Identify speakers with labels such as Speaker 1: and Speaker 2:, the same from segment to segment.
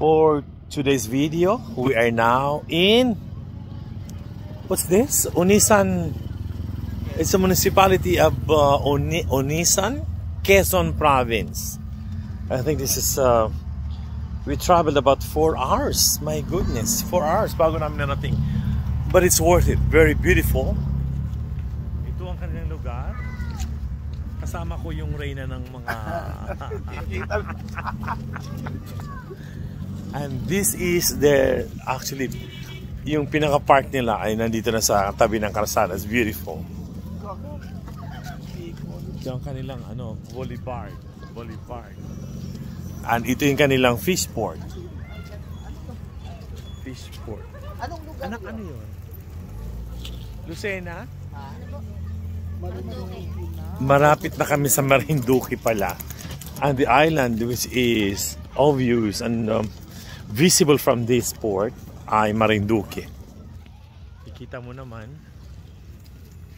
Speaker 1: For today's video, we are now in, what's this? Onisan. It's a municipality of Onisan, Quezon Province. I think this is, we traveled about 4 hours. My goodness, 4 hours bago namin narating. But it's worth it. Very beautiful. Ito ang kanilang lugar. Kasama ko yung reyna ng mga... And this is their, actually, yung pinaka-park nila ay nandito na sa tabi ng kalsada. It's beautiful. Ito ang kanilang volley park. And ito yung kanilang fish port. Anak, ano yun? Lucena? Marapit na kami sa Marinduque pala. And the island which is obvious and visible from this port ay Marinduque. Ikita mo naman,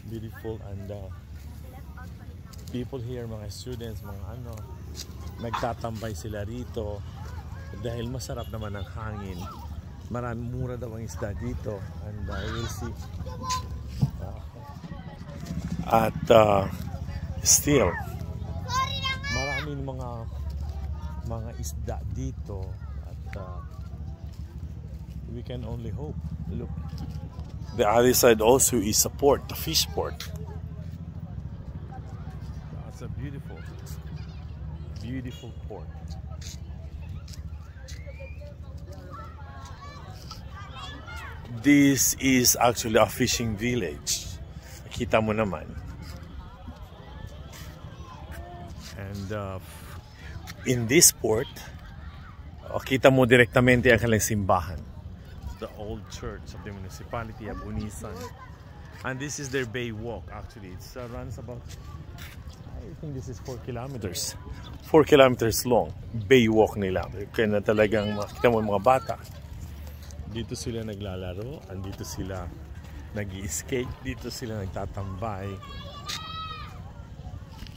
Speaker 1: beautiful, and people here, mga students, mga nagtatambay sila rito dahil masarap naman ang hangin. Mura daw ang isda dito, and we'll see. At still maraming mga isda dito, at we can only hope. Look, the other side also is a port, the fish port. That's a beautiful port. This is actually a fishing village. Kita mo naman. And in this port, kita mo direktamente ang kanilang simbahan. The old church of the municipality of Onisan. And this is their bay walk actually. It runs about, I think this is 4 kilometers. 4 kilometers long. Bay walk nila. Kaya na talagang makita mo mga bata. Dito sila naglalaro, andito sila nag-i-skate, dito sila nagtatambay,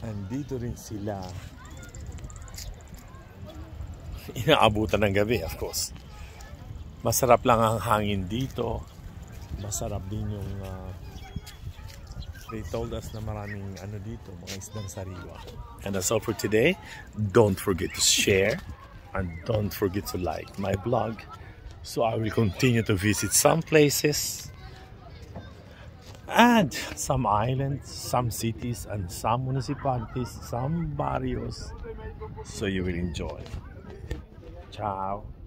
Speaker 1: and dito rin sila inaabutan ng gabi, of course. Masarap lang ang hangin dito, masarap din yung they told us na maraming dito, mga isdang sariwa. And that's all for today. Don't forget to share and don't forget to like my blog. So I will continue to visit some places and some islands, some cities, and some municipalities, some barrios. So you will enjoy. Ciao.